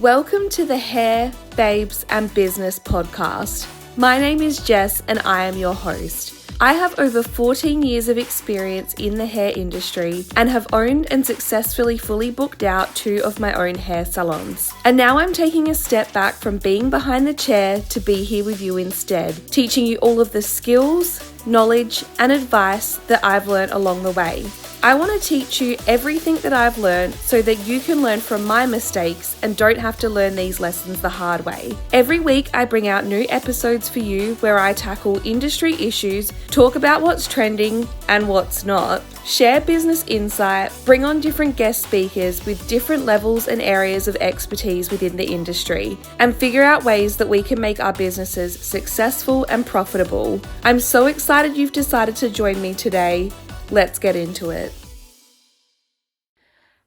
Welcome to the Hair, Babes and Business podcast. My name is Jess and I am your host. I have over 14 years of experience in the hair industry and have owned and successfully fully booked out 2 of my own hair salons. And now I'm taking a step back from being behind the chair to be here with you instead, teaching you all of the skills, knowledge and advice that I've learned along the way. I want to teach you everything that I've learned so that you can learn from my mistakes and don't have to learn these lessons the hard way. Every week I bring out new episodes for you where I tackle industry issues, talk about what's trending and what's not, share business insight, bring on different guest speakers with different levels and areas of expertise within the industry, and figure out ways that we can make our businesses successful and profitable. I'm so excited you've decided to join me today. Let's get into it.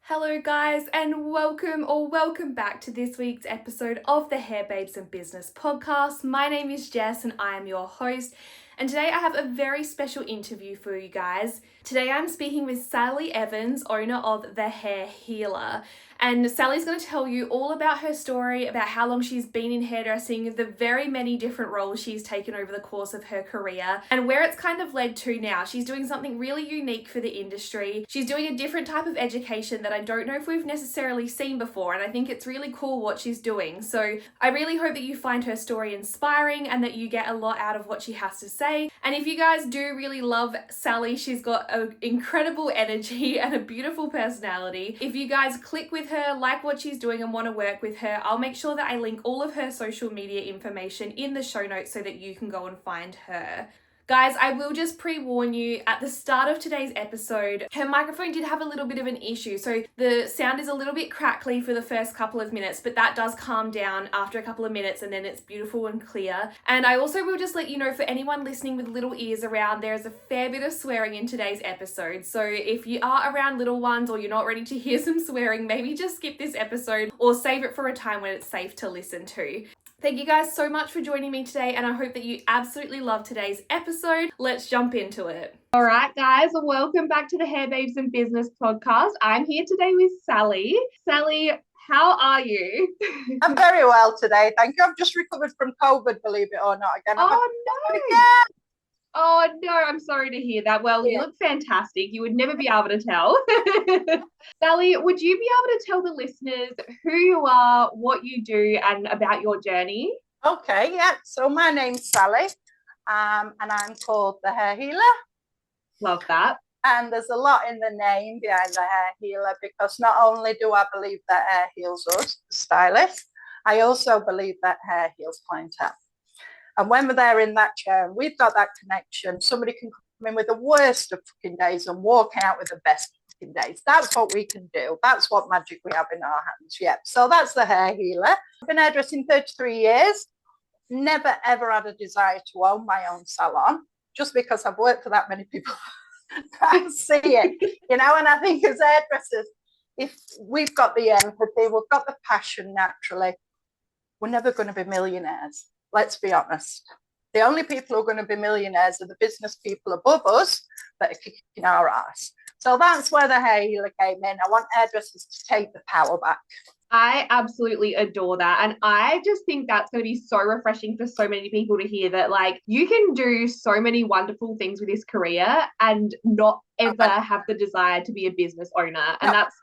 Hello guys and welcome back to this week's episode of the Hair Babes and Business podcast. My name is Jess and I am your host. And today I have a very special interview for you guys. Today I'm speaking with Sally Evans, owner of The Hair Healer. And Sally's going to tell you all about her story, about how long she's been in hairdressing, the very many different roles she's taken over the course of her career, and where it's kind of led to now. She's doing something really unique for the industry. She's doing a different type of education that I don't know if we've necessarily seen before, and I think it's really cool what she's doing. So I really hope that you find her story inspiring and that you get a lot out of what she has to say. And if you guys do really love Sally, she's got an incredible energy and a beautiful personality. If you guys click with her, like what she's doing and want to work with her, I'll make sure that I link all of her social media information in the show notes so that you can go and find her. Guys, I will just pre-warn you, at the start of today's episode, her microphone did have a little bit of an issue. So the sound is a little bit crackly for the first couple of minutes, but that does calm down after a couple of minutes and then it's beautiful and clear. And I also will just let you know, for anyone listening with little ears around, there is a fair bit of swearing in today's episode. So if you are around little ones or you're not ready to hear some swearing, maybe just skip this episode or save it for a time when it's safe to listen to. Thank you guys so much for joining me today, and I hope that you absolutely love today's episode. Let's jump into it. All right, guys, welcome back to the Hair Babes and Business podcast. I'm here today with Sally. Sally, how are you? I'm very well today, thank you. I've just recovered from COVID, believe it or not. Again. Oh, no. Oh, no, I'm sorry to hear that. Well, You look fantastic. You would never be able to tell. Sally, would you be able to tell the listeners who you are, what you do, and about your journey? Okay, yeah. So my name's Sally, and I'm called The Hair Healer. Love that. And there's a lot in the name behind The Hair Healer, because not only do I believe that hair heals us, stylists, I also believe that hair heals clientele. And when they're in that chair and we've got that connection, somebody can come in with the worst of fucking days and walk out with the best fucking days. That's what we can do. That's what magic we have in our hands. Yeah. So that's The Hair Healer. I've been hairdressing 33 years. Never, ever had a desire to own my own salon, just because I've worked for that many people. I see it, and I think as hairdressers, if we've got the empathy, we've got the passion naturally, we're never going to be millionaires. Let's be honest. The only people who are going to be millionaires are the business people above us that are kicking our ass. So that's where The Hair Healer came in. I want hairdressers to take the power back. I absolutely adore that. And I just think that's going to be so refreshing for so many people to hear that, like, you can do so many wonderful things with this career and not ever have the desire to be a business owner. And that's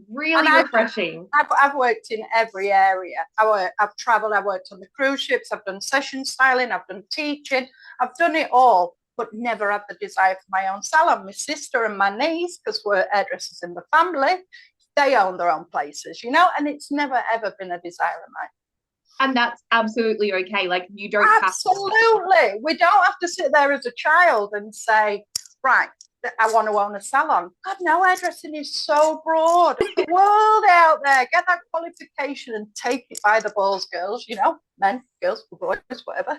really refreshing. I've worked in every area. I've traveled, I've worked on the cruise ships, I've done session styling, I've done teaching, I've done it all, but never had the desire for my own salon. My sister and my niece, because we're hairdressers in the family, they own their own places, and it's never ever been a desire of mine. And that's absolutely okay. Like, you don't absolutely. We don't have to sit there as a child and say, right, I want to own a salon. God, no, hairdressing is so broad. The world out there. Get that qualification and take it by the balls, girls. Men, girls, boys, whatever.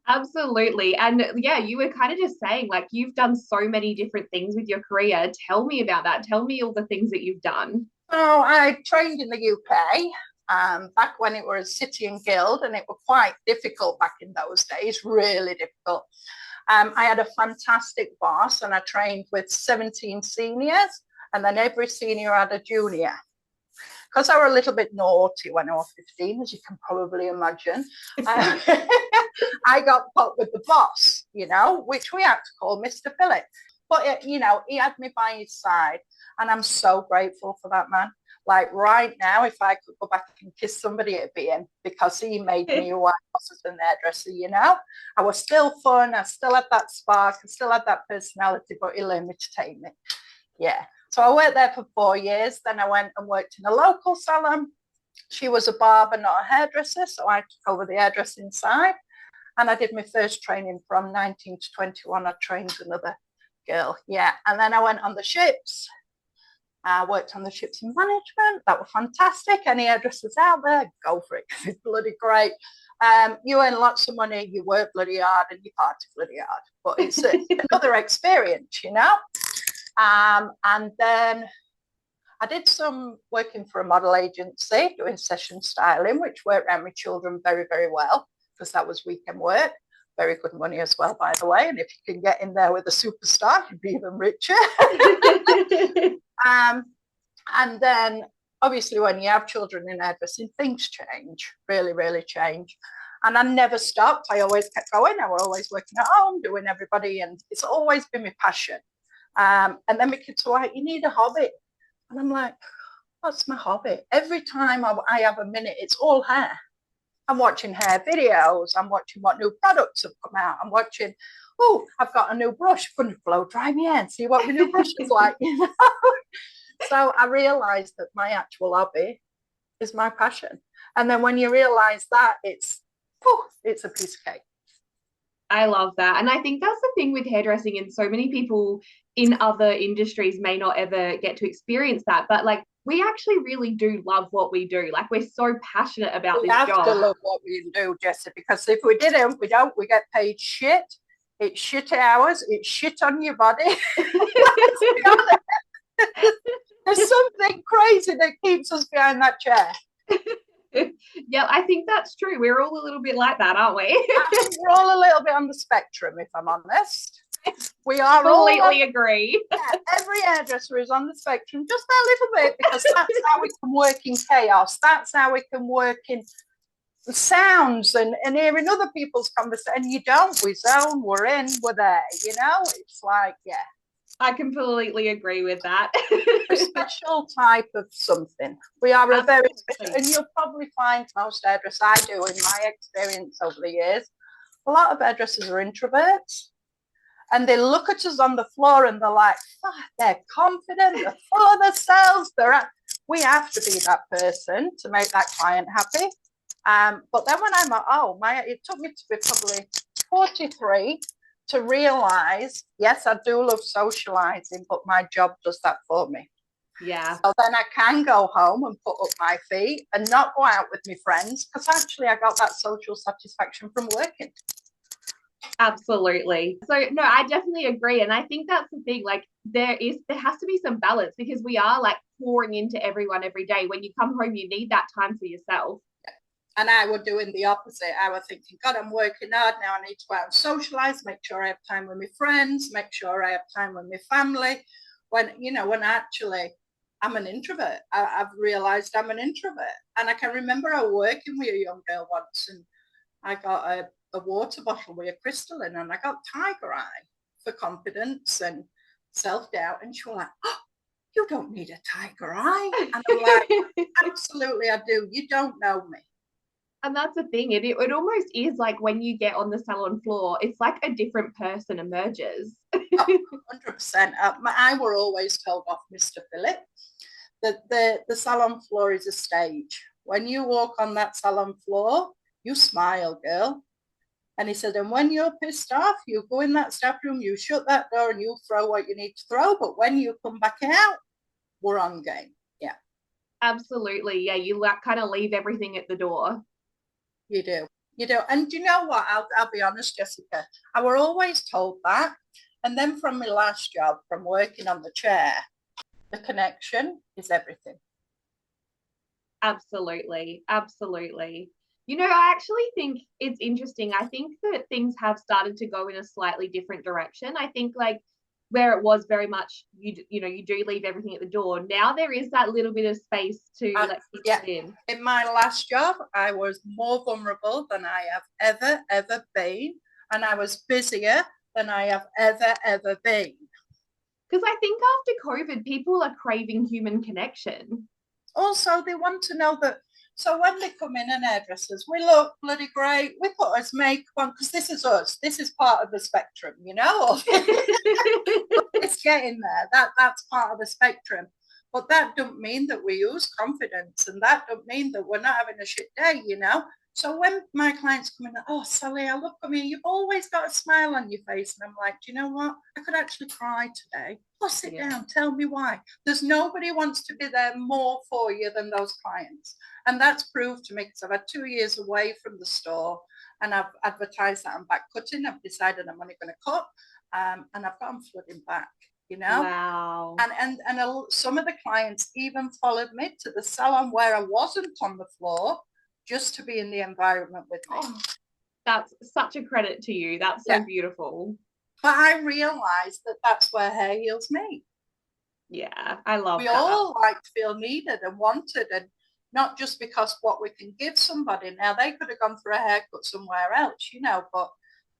Absolutely. And yeah, you were kind of just saying, like, you've done so many different things with your career. Tell me about that. Tell me all the things that you've done. Oh, I trained in the UK back when it was City and Guild, and it was quite difficult back in those days, really difficult. I had a fantastic boss, and I trained with 17 seniors, and then every senior had a junior. because I were a little bit naughty when I was 15, as you can probably imagine. I got put with the boss, which we had to call Mr. Phillip. But, he had me by his side, and I'm so grateful for that man. Like right now, if I could go back and kiss somebody, it'd be him, because he made me who I was as an hairdresser, I was still fun. I still had that spark. I still had that personality, but he learned me to take me. Yeah. So I worked there for 4 years. Then I went and worked in a local salon. She was a barber, not a hairdresser. So I took over the hairdressing side. And I did my first training from 19 to 21. I trained another girl. Yeah. And then I went on the ships. I worked on the ships in management. That was fantastic. Any hairdressers out there, go for it, because it's bloody great. You earn lots of money, you work bloody hard, and you party bloody hard. But it's another experience, And then I did some working for a model agency, doing session styling, which worked around my children very, very well, because that was weekend work. Very good money as well, by the way. And if you can get in there with a superstar, you'd be even richer. And then obviously when you have children in hairdressing, things change, really, really change. And I never stopped. I always kept going. I was always working at home, doing everybody. And it's always been my passion. And then my kids were like, you need a hobby. And I'm like, what's my hobby? Every time I have a minute, it's all hair. I'm watching hair videos. I'm watching what new products have come out. I'm watching, I've got a new brush. I'm going to blow dry my hair and see what my new brush is like. So I realized that my actual hobby is my passion. And then when you realize that, it's a piece of cake. I love that. And I think that's the thing with hairdressing, and so many people in other industries may not ever get to experience that. But like, we actually really do love what we do. Like, we're so passionate about this job. We have to love what we do, Jessie, because if we didn't, we get paid shit. It's shit hours. It's shit on your body. There's something crazy that keeps us behind that chair. Yeah, I think that's true. We're all a little bit like that, aren't we? We're all a little bit on the spectrum, if I'm honest. We are completely agree. Yeah, every hairdresser is on the spectrum, just a little bit, because that's how we can work in chaos. That's how we can work in sounds and hearing other people's conversation. And you don't, we zone, we're in, we're there, It's like, yeah. I completely agree with that. A special type of something. We are a very special, and you'll probably find most hairdressers, I do in my experience over the years, a lot of hairdressers are introverts. And they look at us on the floor and they're like, they're confident, they're full of themselves. We have to be that person to make that client happy. But then when I'm it took me to be probably 43 to realize, yes, I do love socializing, but my job does that for me. Yeah. So then I can go home and put up my feet and not go out with my friends, because actually I got that social satisfaction from working. Absolutely. So no, I definitely agree. And I think that's the thing, like there has to be some balance, because we are like pouring into everyone every day. When you come home, you need that time for yourself. And I was doing the opposite. I was thinking, God, I'm working hard now. I need to go out and socialize, make sure I have time with my friends, make sure I have time with my family. When actually I'm an introvert. I've realized I'm an introvert. And I can remember I was working with a young girl once, and I got a water bottle with a crystal in, and I got tiger eye for confidence and self-doubt. And she was like, you don't need a tiger eye. And I'm like, absolutely I do. You don't know me. And that's the thing. It almost is like when you get on the salon floor, it's like a different person emerges. 100%. I were always told off Mr. Phillip that the salon floor is a stage. When you walk on that salon floor, you smile, girl. And he said, and when you're pissed off, you go in that staff room, you shut that door and you throw what you need to throw. But when you come back out, we're on game. Yeah. Absolutely. Yeah. You kind of leave everything at the door. You do. And do you know what? I'll be honest, Jessica. I were always told that. And then from my last job, from working on the chair, the connection is everything. Absolutely. Absolutely. I actually think it's interesting. I think that things have started to go in a slightly different direction. I think like where it was very much you do leave everything at the door. Now there is that little bit of space to let people in. In my last job, I was more vulnerable than I have ever been, and I was busier than I have ever been. Because I think after COVID, people are craving human connection. Also, they want to know that. So when they come in and hairdressers, we look bloody great. We put us makeup on because this is us. This is part of the spectrum, you know. It's getting there. That's part of the spectrum. But that don't mean that we use confidence, and that don't mean that we're not having a shit day, you know. So when my clients come in, oh, Sally, I look at me, you've always got a smile on your face. And I'm like, do you know what? I could actually cry today. Oh, sit down, tell me why. There's nobody wants to be there more for you than those clients. And that's proved to me because I've had 2 years away from the store and I've advertised that I'm back cutting. I've decided I'm only going to cut and I've got them flooding back, you know. Wow. And some of the clients even followed me to the salon where I wasn't on the floor, just to be in the environment with me. Oh, that's such a credit to you. That's so beautiful. But I realized that that's where hair heals meet. Yeah, I love we all like to feel needed and wanted, and not just because what we can give somebody. Now, they could have gone for a haircut somewhere else, you know, but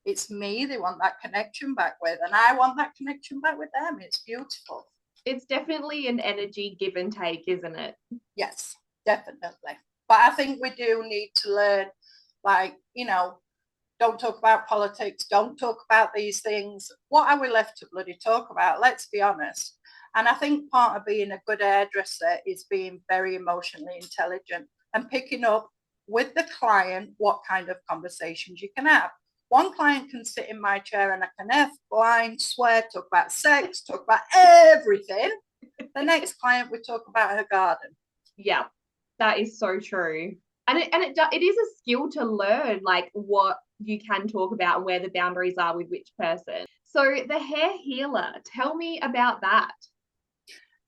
it's me they want that connection back with, and I want that connection back with them. It's beautiful. It's definitely an energy give and take, isn't it? Yes, definitely. But I think we do need to learn, like, you know, don't talk about politics, don't talk about these things. What are we left to bloody talk about? Let's be honest. And I think part of being a good hairdresser is being very emotionally intelligent and picking up with the client what kind of conversations you can have. One client can sit in my chair and I can F, blind, swear, talk about sex, talk about everything. The next client, we talk about her garden. Yeah, that is so true. And it is a skill to learn, like what you can talk about and where the boundaries are with which person. So the hair healer, tell me about that.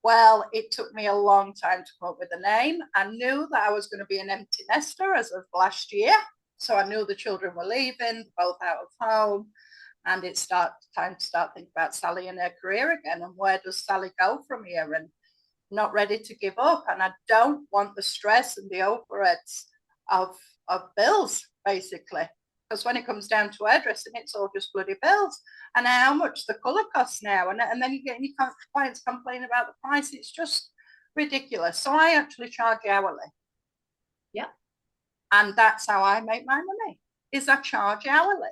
Well, it took me a long time to come up with a name. I knew that I was going to be an empty nester as of last year. So I knew the children were leaving, both out of home. And it's time to start thinking about Sally and her career again. And where does Sally go from here? And not ready to give up. And I don't want the stress and the overheads of bills, basically. Because when it comes down to hairdressing, it's all just bloody bills. And how much the colour costs now. And then you get any clients complaining about the price. It's just ridiculous. So I actually charge hourly. Yeah. And that's how I make my money, is I charge hourly.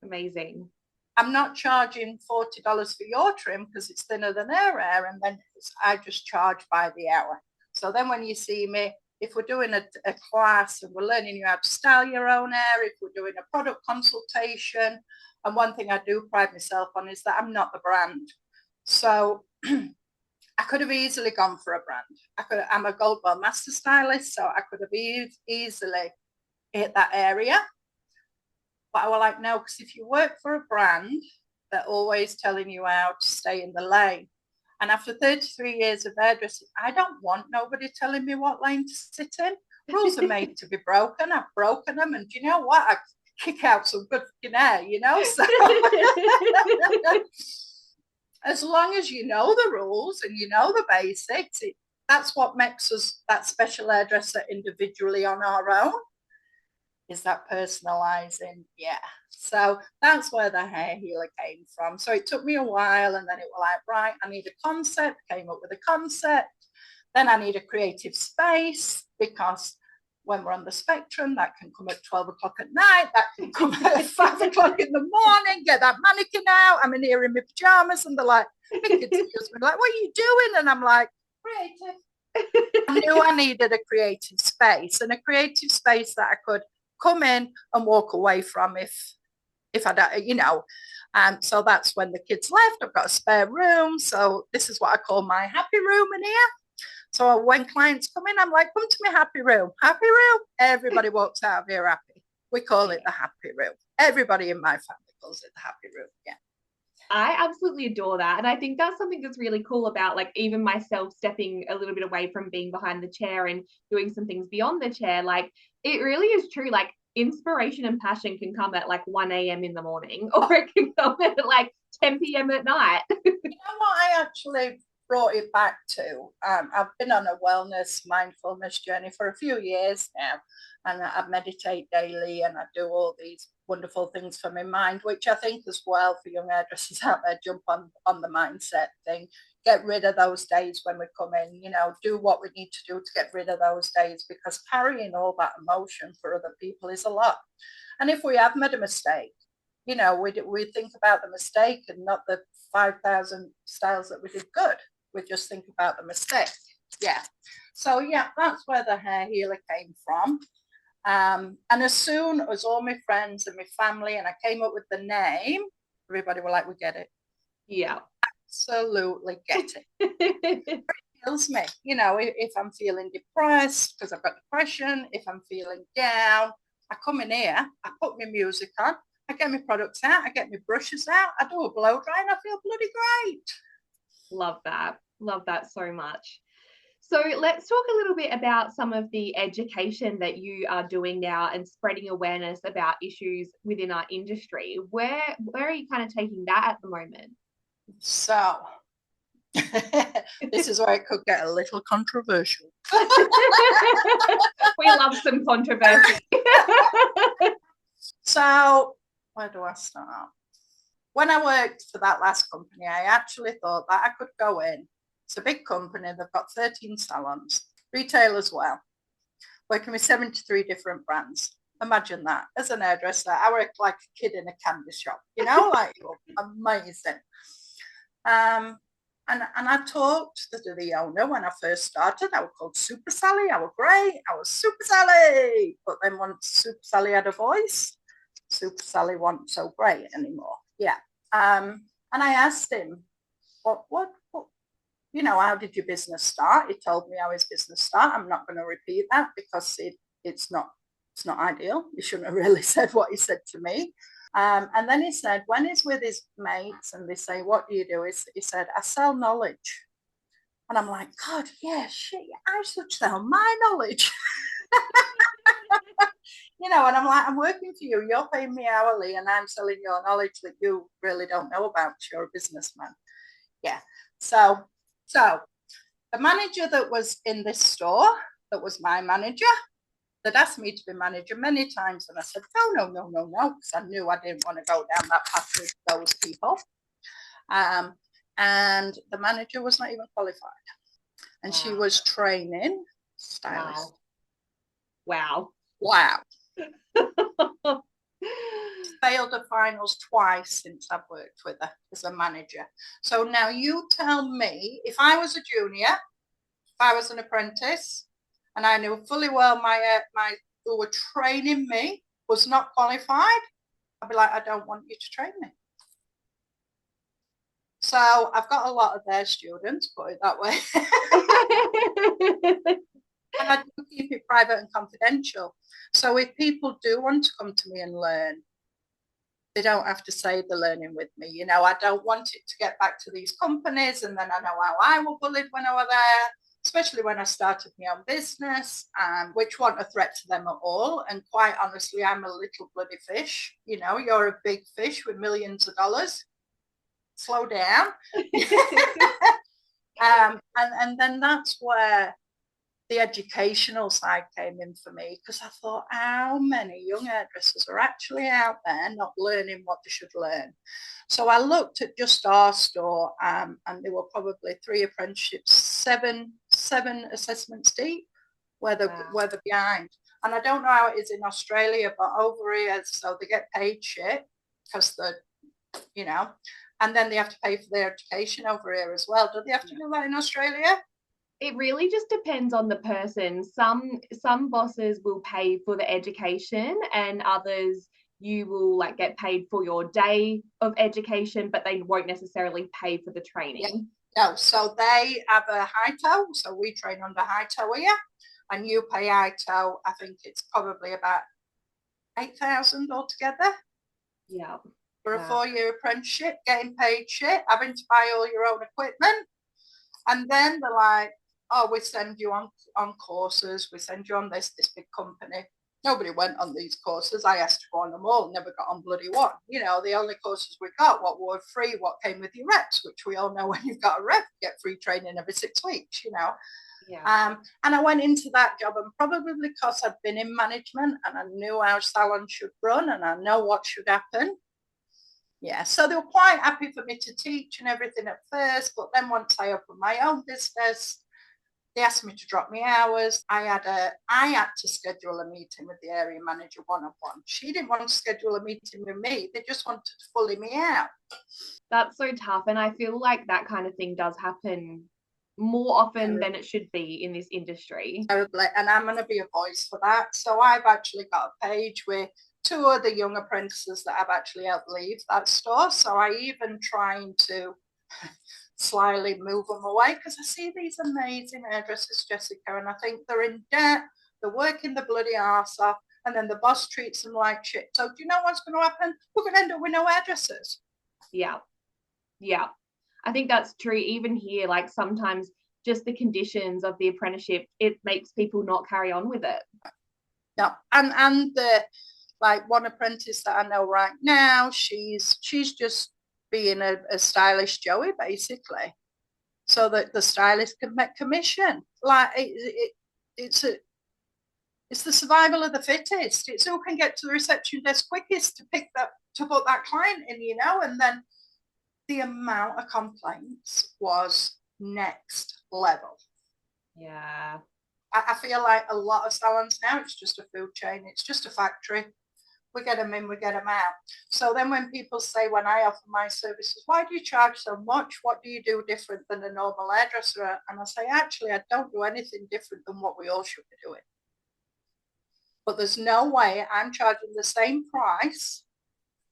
Amazing. I'm not charging $40 for your trim because it's thinner than her hair. And then I just charge by the hour. So then when you see me, if we're doing a class and we're learning you how to style your own hair, if we're doing a product consultation, and one thing I do pride myself on is that I'm not the brand. So I could have easily gone for a brand. I'm a Gold Bar Master Stylist, so I could have easily hit that area. But I was like, no, because if you work for a brand, they're always telling you how to stay in the lane. And after 33 years of hairdressing, I don't want nobody telling me what lane to sit in. Rules are made to be broken. I've broken them. And do you know what? I kick out some good fucking hair, you know? So as long as you know the rules and you know the basics, that's what makes us that special hairdresser individually on our own. Is that personalizing? Yeah. So that's where the hair healer came from. So it took me a while, and then it was like, right, I need a concept, came up with a concept. Then I need a creative space, because when we're on the spectrum, that can come at 12 o'clock at night, that can come at 5 o'clock in the morning, get that mannequin out. I'm in here in my pajamas, and they're like, what are you doing? And I'm like, creative. I knew I needed a creative space, and a creative space that I could come in and walk away from if I don't, you know. So that's when the kids left. I've got a spare room. So this is what I call my happy room in here. So when clients come in, I'm like, come to my happy room. Happy room. Everybody walks out of here happy. We call it the happy room. Everybody in my family calls it the happy room. Yeah. I absolutely adore that. And I think that's something that's really cool about, like, even myself stepping a little bit away from being behind the chair and doing some things beyond the chair. Like, it really is true. Like, inspiration and passion can come at like 1 a.m. in the morning, or it can come at like 10 p.m. at night. You know what I actually brought it back to? I've been on a wellness mindfulness journey for a few years now, and I meditate daily and I do all these wonderful things for my mind, which I think as well for young hairdressers out there, jump on the mindset thing. Get rid of those days when we come in, do what we need to do to get rid of those days, because carrying all that emotion for other people is a lot. And if we have made a mistake, we think about the mistake and not the 5,000 styles that we did good. We just think about the mistake. Yeah. So yeah, that's where the hair healer came from. And as soon as all my friends and my family and I came up with the name, everybody were like, we get it. Yeah. Absolutely get it. It heals me. If I'm feeling depressed because I've got depression, if I'm feeling down, I come in here, I put my music on, I get my products out, I get my brushes out, I do a blow dry and I feel bloody great. Love that. Love that so much. So let's talk a little bit about some of the education that you are doing now and spreading awareness about issues within our industry. Where are you kind of taking that at the moment? So this is where it could get a little controversial. We love some controversy. So where do I start? When I worked for that last company, I actually thought that I could go in. It's a big company. They've got 13 salons, retail as well, working with 73 different brands. Imagine that. As an hairdresser, I worked like a kid in a candy shop, like amazing. And I talked to the owner when I first started. I was called Super Sally. I was great. I was Super Sally. But then once Super Sally had a voice, Super Sally wasn't so great anymore. Yeah. And I asked him, what, how did your business start? He told me how his business started. I'm not going to repeat that because it's not ideal. He shouldn't have really said what he said to me. And then he said, when he's with his mates and they say, what do you do? He said, I sell knowledge. And I'm like, God, yeah, shit, I should sell my knowledge. And I'm like, I'm working for you. You're paying me hourly and I'm selling your knowledge that you really don't know about. You're a businessman. Yeah. So the manager that was in this store, that was my manager, that asked me to be manager many times. And I said, no, because I knew I didn't want to go down that path with those people. And the manager was not even qualified. And she was training stylists. Wow. Failed the finals twice since I've worked with her as a manager. So now you tell me, if I was a junior, if I was an apprentice, and I knew fully well my who were training me was not qualified, I'd be like, I don't want you to train me. So I've got a lot of their students, put it that way. And I do keep it private and confidential. So if people do want to come to me and learn, they don't have to say they're learning with me. I don't want it to get back to these companies and then I know how I was bullied when I was there, especially when I started my own business, which wasn't a threat to them at all. And quite honestly, I'm a little bloody fish. You're a big fish with millions of dollars. Slow down. And then that's where the educational side came in for me, because I thought, how many young hairdressers are actually out there not learning what they should learn? So I looked at just our store, and there were probably 3 apprenticeships, seven assessments deep, where they're behind. And I don't know how it is in Australia, but over here, so they get paid shit because they're, and then they have to pay for their education over here as well. Do they have to do that in Australia? It really just depends on the person. Some bosses will pay for the education and others you will get paid for your day of education, but they won't necessarily pay for the training. Yeah. No, so they have a high toe. So we train under high toe here and you pay high toe. I think it's probably about 8,000 altogether. Yeah. For a 4-year apprenticeship, getting paid shit, having to buy all your own equipment. And then they're like, oh, we send you on courses, we send you on this big company. Nobody went on these courses. I asked to go on them all, never got on bloody one. You know, the only courses we got, what were free, what came with your reps, which we all know when you've got a rep, you get free training every 6 weeks, you know. Yeah. And I went into that job, and probably because I'd been in management and I knew how salon should run and I know what should happen. Yeah, so they were quite happy for me to teach and everything at first, but then once I opened my own business, they asked me to drop my hours. I had to schedule a meeting with the area manager one-on-one. She didn't want to schedule a meeting with me. They just wanted to fully me out. That's so tough. And I feel like that kind of thing does happen more often than it should be in this industry. Terribly. And I'm going to be a voice for that. So I've actually got a page with 2 other young apprentices that I've actually helped leave that store. So I even trying to slyly move them away because I see these amazing hairdressers, Jessica, and I think they're in debt, they're working the bloody arse off, and then the boss treats them like shit. So do you know what's going to happen? We're going to end up with no hairdressers. Yeah. I think that's true. Even here, like sometimes just the conditions of the apprenticeship, it makes people not carry on with it. No, and the like one apprentice that I know right now, she's just being a stylish Joey, basically, so that the stylist can make commission. Like it's the survival of the fittest. It's who can get to the reception desk quickest to put that client in, you know. And then the amount of complaints was next level. Yeah, I feel like a lot of salons now, it's just a food chain, it's just a factory. We get them in, we get them out. So then when people say, when I offer my services, why do you charge so much? What do you do different than a normal hairdresser? And I say, actually, I don't do anything different than what we all should be doing. But there's no way I'm charging the same price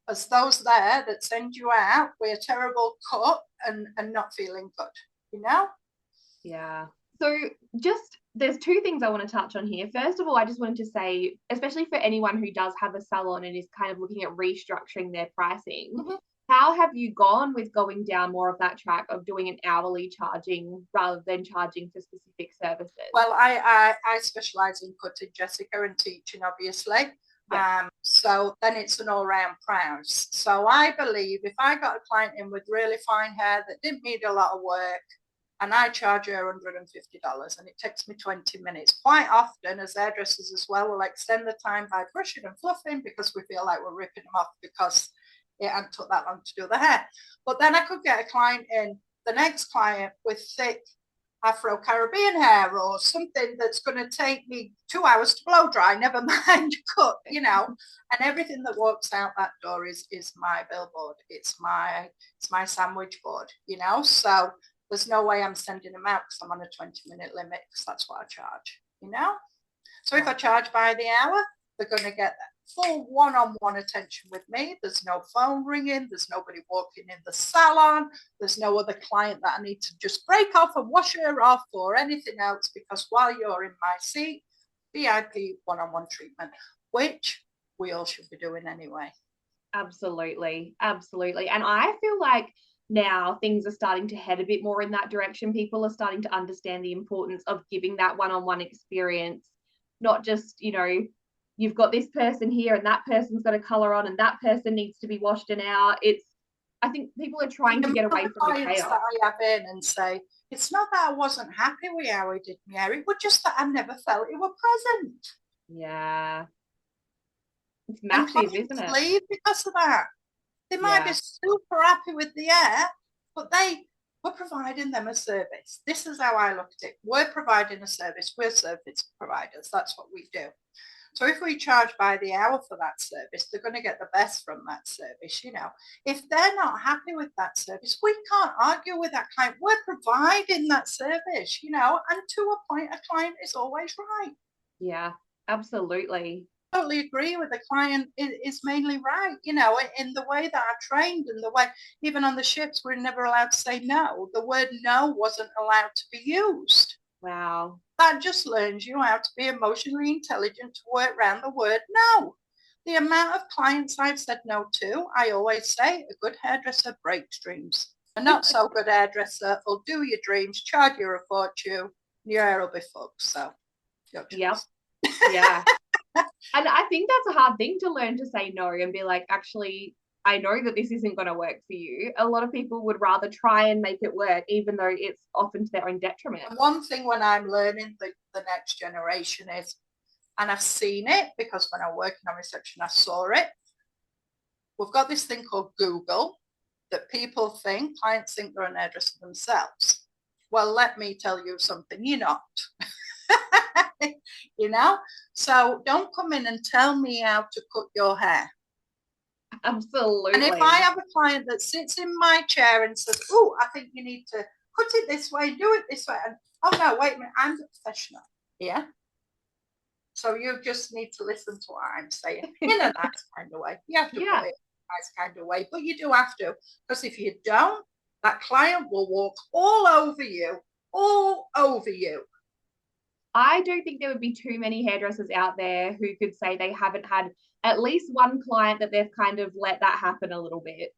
as those there that send you out with a terrible cut and not feeling good, you know? Yeah. So just there's 2 things I want to touch on here. First of all, I just wanted to say, especially for anyone who does have a salon and is kind of looking at restructuring their pricing, how have you gone with going down more of that track of doing an hourly charging rather than charging for specific services? Well, I specialize in cutting, Jessica, and teaching, obviously. Yeah. So then it's an all-round price. So I believe if I got a client in with really fine hair that didn't need a lot of work, and I charge her $150 and it takes me 20 minutes. Quite often, as hairdressers as well, we'll extend the time by brushing and fluffing because we feel like we're ripping them off because it hadn't took that long to do the hair. But then I could get a client in, the next client, with thick Afro-Caribbean hair or something that's going to take me 2 hours to blow dry, never mind cut, you know. And everything that walks out that door is my billboard. It's my sandwich board, you know. So there's no way I'm sending them out because I'm on a 20-minute limit because that's what I charge, you know. So if I charge by the hour, they're going to get that full one-on-one attention with me. There's no phone ringing. There's nobody walking in the salon. There's no other client that I need to just break off and wash her off or anything else, because while you're in my seat, VIP one-on-one treatment, which we all should be doing anyway. Absolutely. And I feel like now things are starting to head a bit more in that direction. People are starting to understand the importance of giving that one-on-one experience, not just, you know, you've got this person here and that person's got a color on and that person needs to be washed and out. I think people are trying to get away from the chaos. That I have in and say, it's not that I wasn't happy with how he did my hair, it was just that I never felt it were present. Yeah. It's massive, isn't it? Leave because of that. They might be super happy with the hair, but we're providing them a service. This is how I look at it. We're providing a service. We're service providers. That's what we do. So if we charge by the hour for that service, they're going to get the best from that service, you know. If they're not happy with that service, we can't argue with that client. We're providing that service, you know, and to a point, a client is always right. Yeah, absolutely. I totally agree with the client is mainly right, you know, in the way that I trained and the way, even on the ships, we're never allowed to say no. The word no wasn't allowed to be used. Wow. That just learns you how to be emotionally intelligent to work around the word no. The amount of clients I've said no to, I always say, a good hairdresser breaks dreams. A not so good hairdresser will do your dreams, charge you a fortune, your hair will be fucked. So, yeah. And I think that's a hard thing to learn, to say no and be like, actually, I know that this isn't going to work for you. A lot of people would rather try and make it work, even though it's often to their own detriment. And one thing when I'm learning the next generation is, and I've seen it because when I was working on reception, I saw it. We've got this thing called Google that clients think they're an hairdresser themselves. Well, let me tell you something, you're not. You know, so don't come in and tell me how to cut your hair. Absolutely. And if I have a client that sits in my chair and says, oh, I think you need to cut it this way, do it this way, and oh no, wait a minute, I'm the professional. Yeah. So you just need to listen to what I'm saying in a nice kind of way. You have to put it in a nice kind of way, but you do have to, because if you don't, that client will walk all over you, all over you. I don't think there would be too many hairdressers out there who could say they haven't had at least one client that they've kind of let that happen a little bit.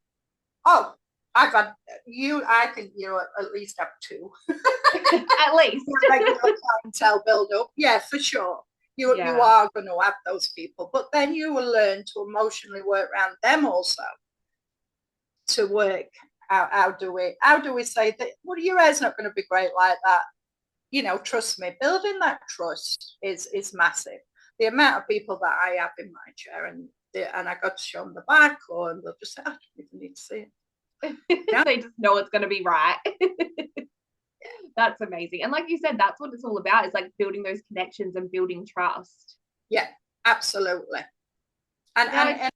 Oh, I've had you. I think you at least have two. At least. Regular clientele build up. Yeah, for sure. You are going to have those people, but then you will learn to emotionally work around them also. To work out how do we say that? Well, your hair's not going to be great like that. You know, trust me, building that trust is massive. The amount of people that I have in my chair, and I got to show them the back, or they'll just say, I don't even need to see it. Yeah? They just know it's going to be right. That's amazing. And like you said, that's what it's all about, is like building those connections and building trust. Yeah, absolutely. And I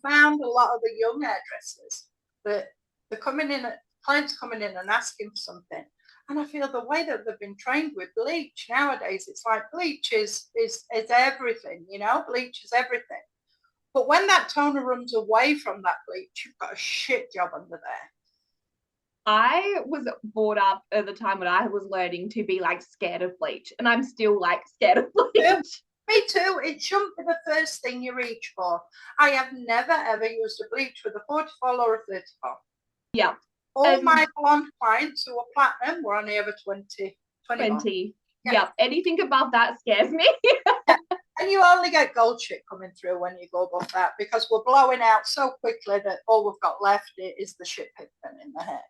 found a lot of the young hairdressers that they're clients coming in and asking for something. And I feel the way that they've been trained with bleach nowadays, it's like bleach is everything, you know, bleach is everything. But when that toner runs away from that bleach, you've got a shit job under there. I was brought up at the time when I was learning to be like scared of bleach, and I'm still like scared of bleach. Yeah, me too. It shouldn't be the first thing you reach for. I have never ever used a bleach with a 44 or a 34. Yeah. All my blonde clients who were platinum were only ever 20. Yeah. Anything above that scares me. Yeah. And you only get gold shit coming through when you go above that, because we're blowing out so quickly that all we've got left is the shit pigment in the hair.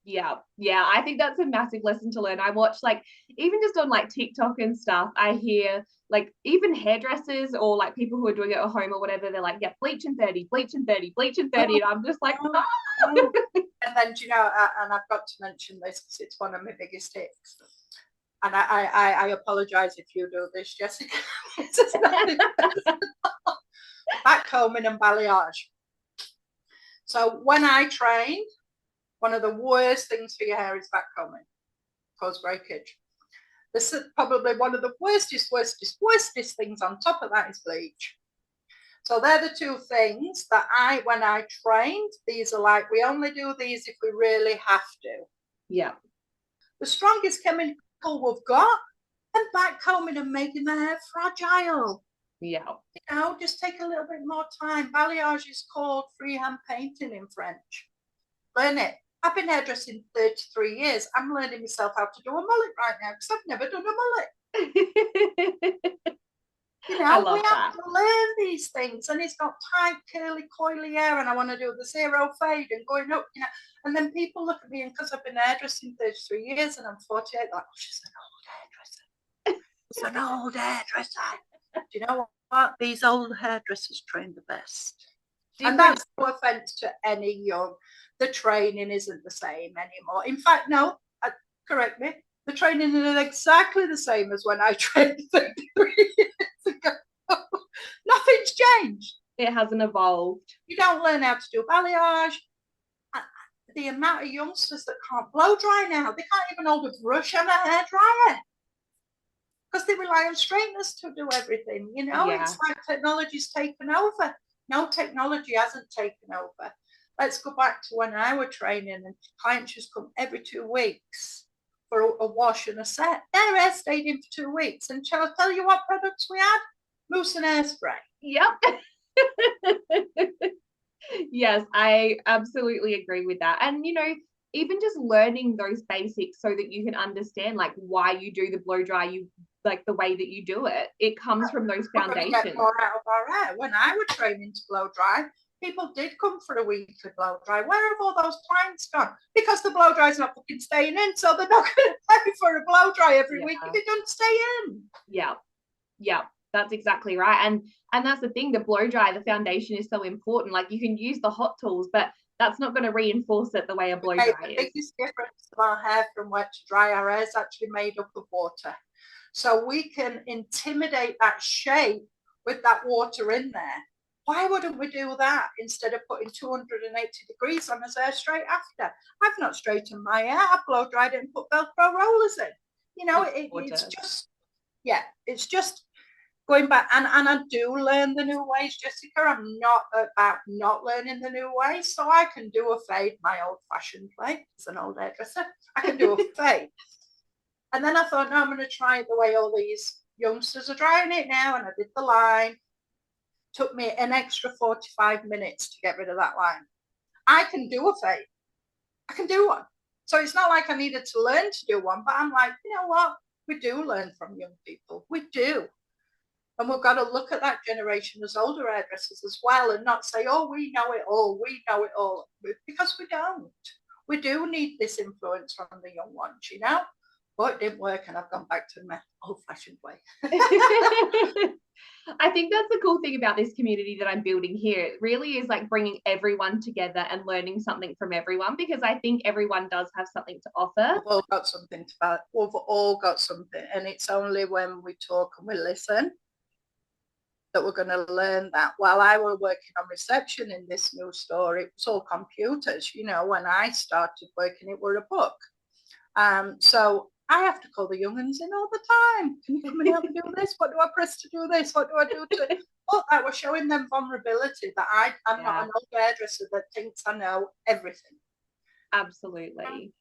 Yeah. I think that's a massive lesson to learn. I watch, like, even just on like TikTok and stuff, I hear like even hairdressers or like people who are doing it at home or whatever, they're like, yeah, bleach and 30, bleach and 30, bleach and 30. And I'm just like, oh. And then, you know, and I've got to mention this because it's one of my biggest tips. And I apologize if you do this, Jessica. Backcombing and balayage. So when I trained, one of the worst things for your hair is backcombing, cause breakage. This is probably one of the worstest things. On top of that is bleach. So they're the two things that when I trained, these are like, we only do these if we really have to. Yeah. The strongest chemical we've got, and backcombing and making the hair fragile. Yeah. You know, just take a little bit more time. Balayage is called freehand painting in French. Learn it. I've been hairdressing 33 years. I'm learning myself how to do a mullet right now because I've never done a mullet. You know, we have to learn these things, and it's got tight, curly, coily hair, and I want to do the zero fade and going up, you know. And then people look at me, and because I've been hairdressing 33 years and I'm 48, like, oh, she's an old hairdresser. She's an old hairdresser. Do you know what? These old hairdressers train the best. And that's no offense to any young. The training isn't the same anymore. In fact, no, correct me. The training is exactly the same as when I trained 33 years ago. Nothing's changed. It hasn't evolved. You don't learn how to do balayage. The amount of youngsters that can't blow dry now, they can't even hold a brush on a hairdryer because they rely on straighteners to do everything. You know, It's like technology's taken over. No, technology hasn't taken over. Let's go back to when I was training, and clients just come every 2 weeks for a wash and a set. Their hair stayed in for 2 weeks. And shall I tell you what products we had? Mousse and hairspray. Yep. Yes, I absolutely agree with that. And, you know, even just learning those basics so that you can understand like why you do the blow dry, like the way that you do it. It comes from those foundations. We're going to get more out of our hair. When I was training to blow dry, people did come for a weekly blow dry. Where have all those clients gone? Because the blow dry's not fucking staying in, so they're not going to pay for a blow dry every week if it doesn't stay in. Yeah, that's exactly right. And that's the thing, the blow dry, the foundation is so important. Like you can use the hot tools, but that's not going to reinforce it the way a blow dry is. The biggest difference of our hair from wet to dry, our hair is actually made up of water. So we can intimidate that shape with that water in there. Why wouldn't we do that instead of putting 280 degrees on his hair straight after? I've not straightened my hair. I've blow dried it and put Velcro rollers in. You know, it's just, it's just going back. And I do learn the new ways, Jessica. I'm not about not learning the new ways. So I can do a fade my old-fashioned way. As an old hairdresser, I can do a fade. And then I thought, no, I'm going to try it the way all these youngsters are drying it now. And I did the line. Took me an extra 45 minutes to get rid of that line. I can do a fade. I can do one. So it's not like I needed to learn to do one, but I'm like, you know what? We do learn from young people. We do. And we've got to look at that generation as older hairdressers as well and not say, oh, we know it all. We know it all. Because we don't. We do need this influence from the young ones, you know? But it didn't work and I've gone back to my old-fashioned way. I think that's the cool thing about this community that I'm building here. It really is like bringing everyone together and learning something from everyone, because I think everyone does have something to offer. We've all got something to We've all got something, and it's only when we talk and we listen that we're going to learn that. While I was working on reception in this new store, it was all computers. You know, when I started working, it were a book. So I have to call the young'uns in all the time. Can you come and help me do this? What do I press to do this? What do I do to... Well, I was showing them vulnerability that I'm not an old hairdresser that thinks I know everything. Absolutely.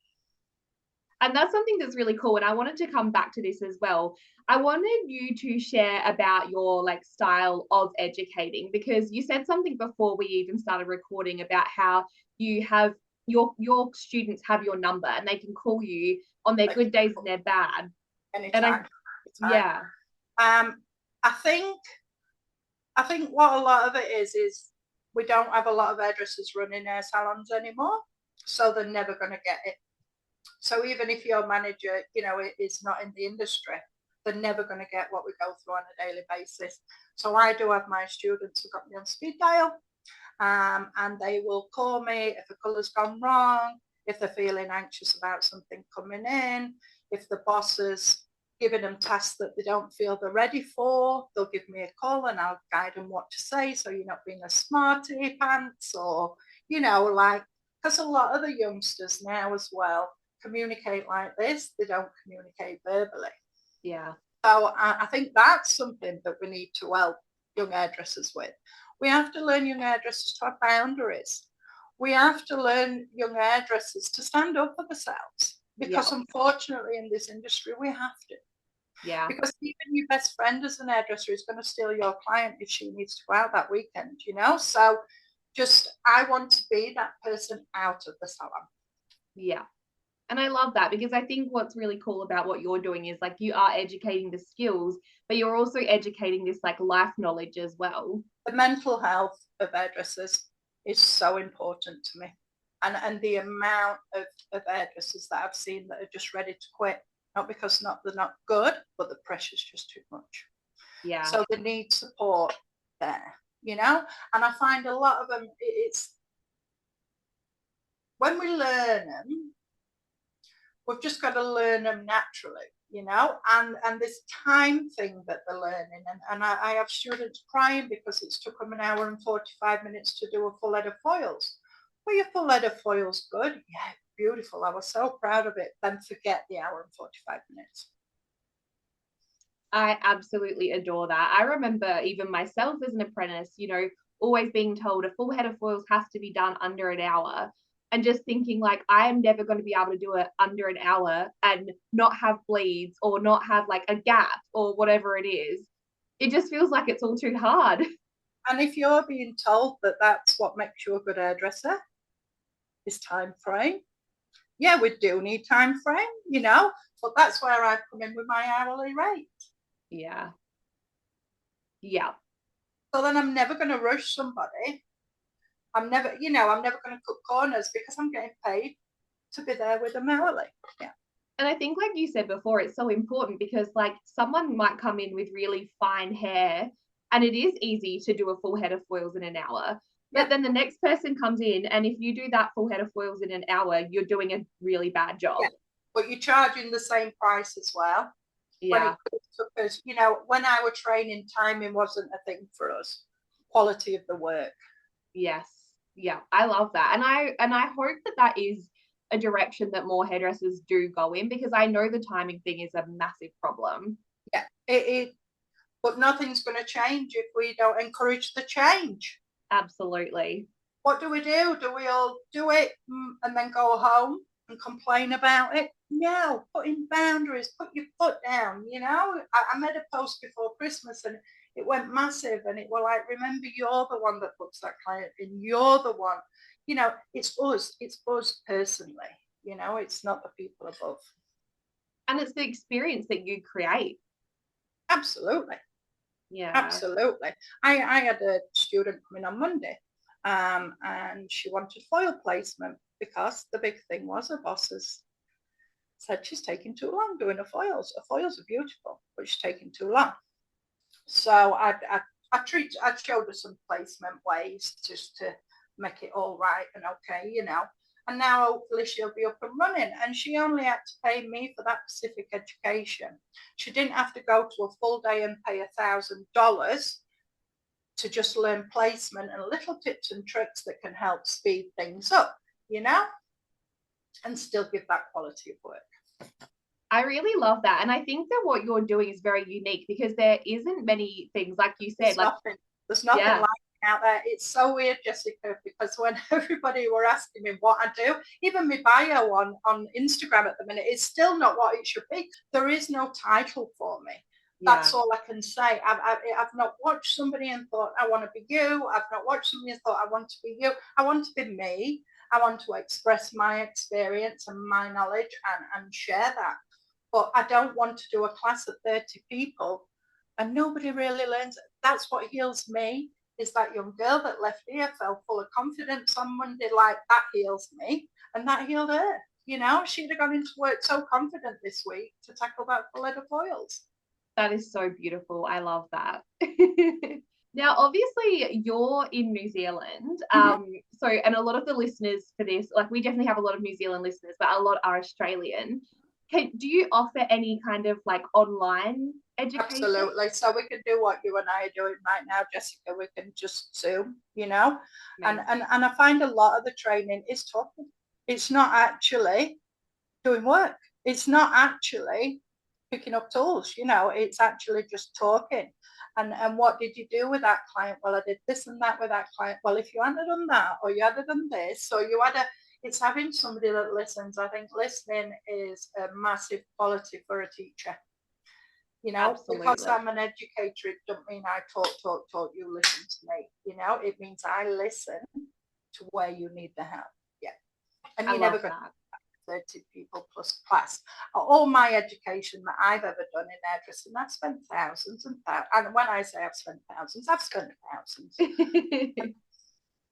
And that's something that's really cool. And I wanted to come back to this as well. I wanted you to share about your like style of educating, because you said something before we even started recording about how you have your students have your number and they can call you on their good days and their bad. Anytime. Yeah. I think what a lot of it is we don't have a lot of hairdressers running hair salons anymore, so they're never going to get it. So even if your manager, you know, is not in the industry, they're never going to get what we go through on a daily basis. So I do have my students who got me on speed dial, and they will call me if a colour's gone wrong, if they're feeling anxious about something coming in, if the boss is giving them tasks that they don't feel they're ready for, they'll give me a call and I'll guide them what to say, so you're not being a smarty pants, or, you know, like, because a lot of the youngsters now as well communicate like this, they don't communicate verbally. Yeah. So I think that's something that we need to help young hairdressers with. We have to learn young hairdressers to have boundaries. We have to learn young hairdressers to stand up for themselves, because unfortunately in this industry we have to. Yeah. Because even your best friend as an hairdresser is going to steal your client if she needs to go out that weekend, you know? So just, I want to be that person out of the salon. Yeah. And I love that, because I think what's really cool about what you're doing is like you are educating the skills, but you're also educating this like life knowledge as well. The mental health of hairdressers is so important to me. And the amount of hairdressers that I've seen that are just ready to quit, not because they're not good, but the pressure's just too much. Yeah. So they need support there, you know? And I find a lot of them, it's when we learn them, we've just got to learn them naturally, you know, and this time thing that they're learning. And I have students crying because it's took them an hour and 45 minutes to do a full head of foils. Well, your full head of foils good? Yeah, beautiful. I was so proud of it. Then forget the hour and 45 minutes. I absolutely adore that. I remember even myself as an apprentice, you know, always being told a full head of foils has to be done under an hour. And just thinking like, I am never going to be able to do it under an hour and not have bleeds or not have like a gap or whatever it is. It just feels like it's all too hard. And if you're being told that that's what makes you a good hairdresser, is time frame. Yeah, we do need time frame, you know, but that's where I come in with my hourly rate. Yeah. Yeah. So then I'm never going to rush somebody. I'm never going to cut corners because I'm getting paid to be there with them hourly. Yeah. And I think, like you said before, it's so important because, like, someone might come in with really fine hair and it is easy to do a full head of foils in an hour. But then the next person comes in, and if you do that full head of foils in an hour, you're doing a really bad job. Yeah. But you're charging the same price as well. Yeah. Because, when I were training, timing wasn't a thing for us. Quality of the work. Yes. Yeah. I love that. And I hope that is a direction that more hairdressers do go in, because I know the timing thing is a massive problem. Yeah. But nothing's going to change if we don't encourage the change. Absolutely. What do? Do we all do it and then go home and complain about it? No, put in boundaries, put your foot down. I made a post before Christmas and it went massive, and it was like, remember, you're the one that puts that client in, you're the one, it's us personally, it's not the people above. And it's the experience that you create. Absolutely. Yeah. Absolutely. I had a student coming on Monday, and she wanted foil placement because the big thing was her bosses said she's taking too long doing her foils. Her foils are beautiful, but she's taking too long. So I showed her some placement ways just to make it all right and okay, And now hopefully she'll be up and running. And she only had to pay me for that specific education. She didn't have to go to a full day and pay $1,000 to just learn placement and little tips and tricks that can help speed things up, and still give that quality of work. I really love that. And I think that what you're doing is very unique because there isn't many things, like you said. There's nothing like it out there. It's so weird, Jessica, because when everybody were asking me what I do, even my bio on Instagram at the minute, it's still not what it should be. There is no title for me. That's all I can say. I've not watched somebody and thought, I want to be you. I've not watched somebody and thought, I want to be you. I want to be me. I want to express my experience and my knowledge and share that. But I don't want to do a class of 30 people and nobody really learns. That's what heals me, is that young girl that left here, felt full of confidence on Monday, like, that heals me, and that healed her. She'd have gone into work so confident this week to tackle that full head of foils. That is so beautiful. I love that. Now, obviously, you're in New Zealand. And a lot of the listeners for this, like, we definitely have a lot of New Zealand listeners, but a lot are Australian. Do you offer any kind of like online education? Absolutely. So we can do what you and I are doing right now, Jessica. We can just Zoom, and I find a lot of the training is talking. It's not actually doing work. It's not actually picking up tools. It's actually just talking. And what did you do with that client? Well, I did this and that with that client. Well, if you hadn't done that, or you hadn't done this, or you had it's having somebody that listens. I think listening is a massive quality for a teacher. Absolutely. Because I'm an educator, it doesn't mean I talk, you listen to me. It means I listen to where you need the help. Yeah. And you're never going to 30 people plus class. All my education that I've ever done in hairdressing, I've spent thousands and thousands. And when I say I've spent thousands, I've spent thousands.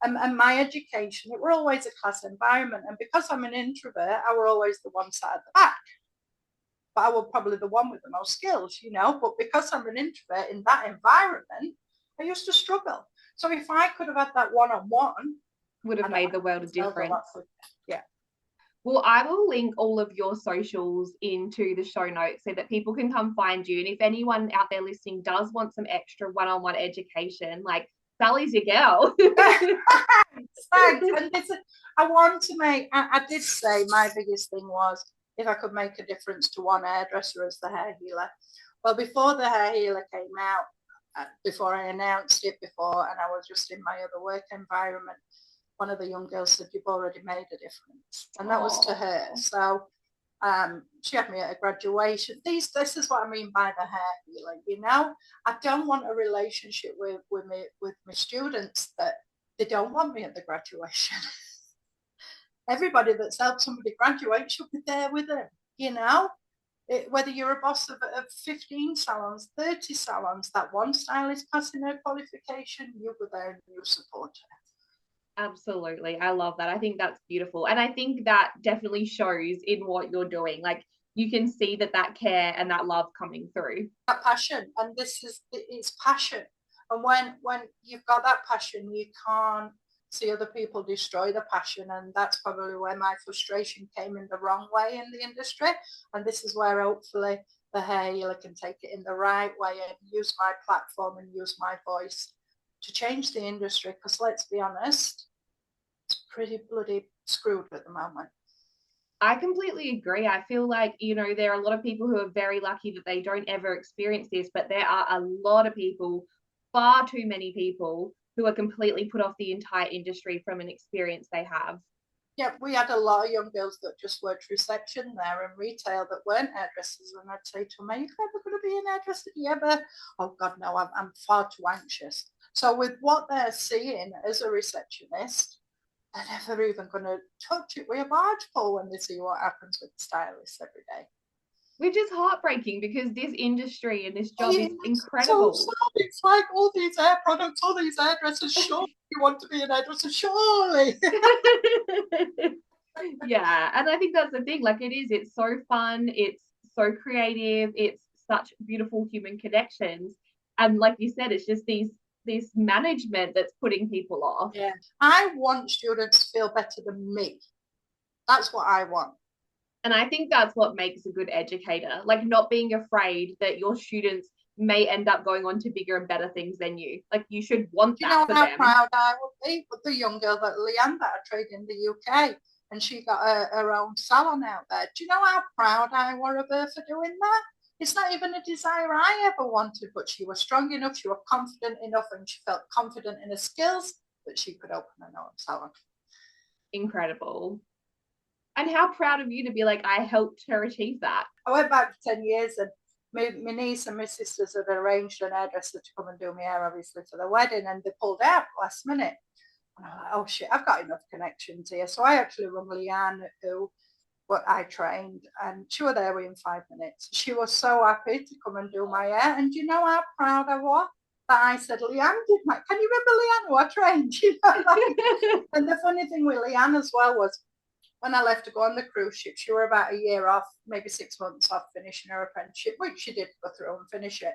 And my education, it were always a class environment. And because I'm an introvert, I were always the one side at the back. But I was probably the one with the most skills, But because I'm an introvert in that environment, I used to struggle. So if I could have had that one-on-one, would have made the world of difference. Yeah. Well, I will link all of your socials into the show notes so that people can come find you. And if anyone out there listening does want some extra one-on-one education, like, Sally's your girl. Thanks. And I want to make, I did say my biggest thing was if I could make a difference to one hairdresser as the hair healer. Well, before the hair healer came out, before I announced it before, and I was just in my other work environment, one of the young girls said, you've already made a difference. And that was to her. So she had me at a graduation. This is what I mean by the hair healing, I don't want a relationship with my students that they don't want me at the graduation. Everybody that's helped somebody graduate should be there with them, Whether you're a boss of 15 salons, 30 salons, that one stylist passing her qualification, you were there and you support her. Absolutely. I love that. I think that's beautiful. And I think that definitely shows in what you're doing. Like you can see that care and that love coming through. That passion, and it's passion. And when you've got that passion, you can't see other people destroy the passion. And that's probably where my frustration came in the wrong way in the industry. And this is where hopefully the hair healer can take it in the right way and use my platform and use my voice to change the industry. Because let's be honest, it's pretty bloody screwed at the moment. I completely agree. I feel like, there are a lot of people who are very lucky that they don't ever experience this, but there are a lot of people, far too many people, who are completely put off the entire industry from an experience they have. Yeah, we had a lot of young girls that just worked reception there and retail that weren't hairdressers. And I'd say to them, are you ever going to be an hairdresser? Do you ever? Oh, God, no, I'm far too anxious. So with what they're seeing as a receptionist, they're never even going to touch it with a barge pole when they see what happens with the stylists every day. Which is heartbreaking because this industry and this job is incredible. So sad. It's like all these hair products, all these hairdressers, surely you want to be an hairdresser, surely. Yeah, and I think that's the thing. Like it's so fun, it's so creative, it's such beautiful human connections. And like you said, it's just this management that's putting people off. Yeah. I want students to feel better than me. That's what I want. And I think that's what makes a good educator, like not being afraid that your students may end up going on to bigger and better things than you. Like you should want that. Do you know for how them. proud I would be with the young girl that Leanne that I trained in the UK, and she got her own salon out there. Do you know how proud I were of her for doing that? It's not even a desire I ever wanted, but she was strong enough, she was confident enough, and she felt confident in her skills that she could open her own salon. Incredible. And how proud of you to be like, I helped her achieve that. I went back 10 years and my niece and my sisters had arranged an hairdresser to come and do my hair, obviously, for the wedding, and they pulled out last minute. And I'm like, oh shit, I've got enough connections here. So I actually rung Leanne, who what I trained, and she was there within 5 minutes. She was so happy to come and do my hair. And you know how proud I was that I said, Leanne did my, can you remember Leanne who I trained? You know, like, and the funny thing with Leanne as well was, when I left to go on the cruise ship, she were about a year off, maybe 6 months off finishing her apprenticeship, which she did go through and finish it.